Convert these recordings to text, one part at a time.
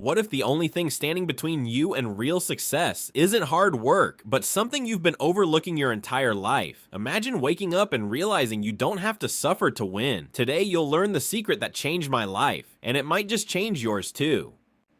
What if the only thing standing between you and real success isn't hard work, but something you've been overlooking your entire life? Imagine waking up and realizing you don't have to suffer to win. Today, you'll learn the secret that changed my life, and it might just change yours too.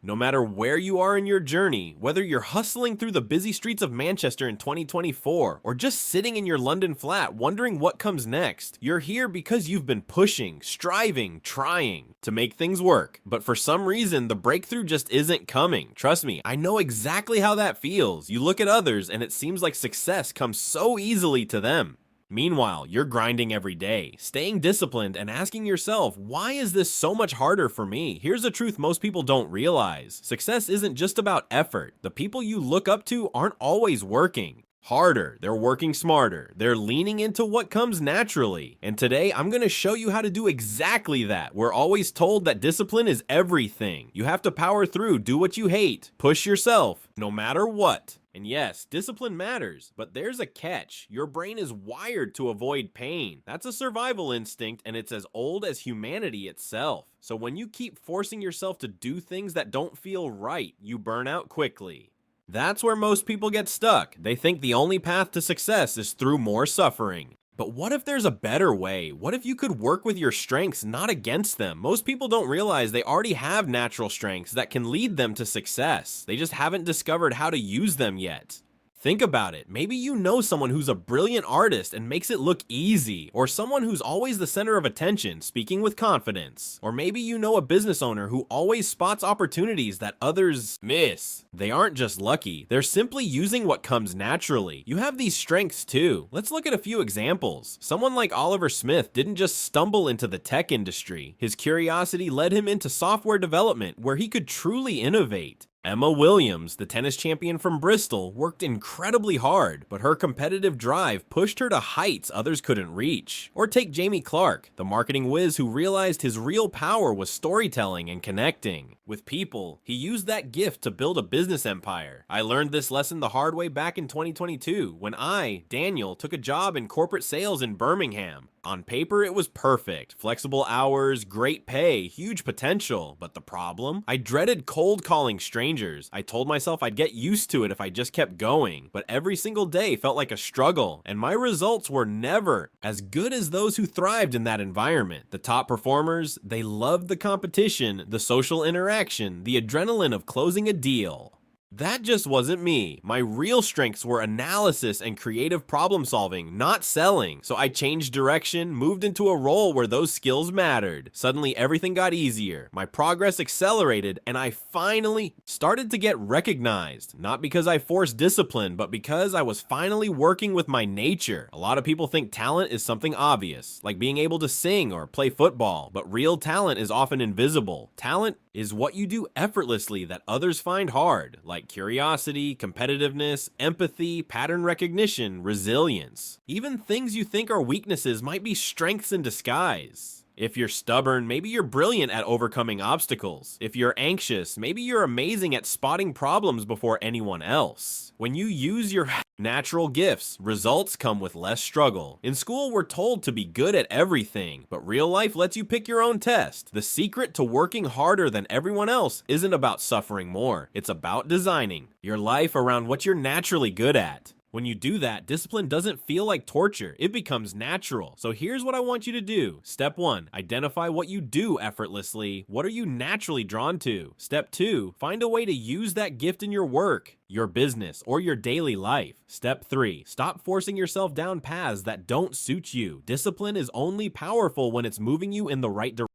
No matter where you are in your journey, whether you're hustling through the busy streets of Manchester in 2024 or just sitting in your London flat wondering what comes next, you're here because you've been pushing, striving, trying to make things work. But for some reason, the breakthrough just isn't coming. Trust me, I know exactly how that feels. You look at others and it seems like success comes so easily to them. Meanwhile, you're grinding every day, staying disciplined and asking yourself, why is this so much harder for me? Here's a truth most people don't realize. Success isn't just about effort. The people you look up to aren't always working harder. They're working smarter. They're leaning into what comes naturally. And today, I'm going to show you how to do exactly that. We're always told that discipline is everything. You have to power through, do what you hate, push yourself, no matter what. And yes, discipline matters, but there's a catch. Your brain is wired to avoid pain. That's a survival instinct, and it's as old as humanity itself. So when you keep forcing yourself to do things that don't feel right, you burn out quickly. That's where most people get stuck. They think the only path to success is through more suffering. But what if there's a better way? What if you could work with your strengths, not against them? Most people don't realize they already have natural strengths that can lead them to success. They just haven't discovered how to use them yet. Think about it. Maybe you know someone who's a brilliant artist and makes it look easy, or someone who's always the center of attention, speaking with confidence. Or maybe you know a business owner who always spots opportunities that others miss. They aren't just lucky, they're simply using what comes naturally. You have these strengths too. Let's look at a few examples. Someone like Oliver Smith didn't just stumble into the tech industry. His curiosity led him into software development where he could truly innovate. Emma Williams, the tennis champion from Bristol, worked incredibly hard, but her competitive drive pushed her to heights others couldn't reach. Or take Jamie Clark, the marketing whiz who realized his real power was storytelling and connecting with people. He used that gift to build a business empire. I learned this lesson the hard way back in 2022 when I, Daniel, took a job in corporate sales in Birmingham. On paper, it was perfect. Flexible hours, great pay, huge potential. But the problem? I dreaded cold calling strangers. I told myself I'd get used to it if I just kept going. But every single day felt like a struggle, and my results were never as good as those who thrived in that environment. The top performers, they loved the competition, the social interaction, the adrenaline of closing a deal. That just wasn't me. My real strengths were analysis and creative problem solving, not selling. So I changed direction, moved into a role where those skills mattered. Suddenly everything got easier. My progress accelerated and I finally started to get recognized. Not because I forced discipline, but because I was finally working with my nature. A lot of people think talent is something obvious, like being able to sing or play football, but real talent is often invisible. Talent is what you do effortlessly that others find hard, like curiosity, competitiveness, empathy, pattern recognition, resilience. Even things you think are weaknesses might be strengths in disguise. If you're stubborn, maybe you're brilliant at overcoming obstacles. If you're anxious, maybe you're amazing at spotting problems before anyone else. When you use your natural gifts, results come with less struggle. In school, we're told to be good at everything, but real life lets you pick your own test. The secret to working harder than everyone else isn't about suffering more. It's about designing your life around what you're naturally good at. When you do that, discipline doesn't feel like torture. It becomes natural. So here's what I want you to do. Step 1, identify what you do effortlessly. What are you naturally drawn to? Step 2, find a way to use that gift in your work, your business, or your daily life. Step 3, stop forcing yourself down paths that don't suit you. Discipline is only powerful when it's moving you in the right direction.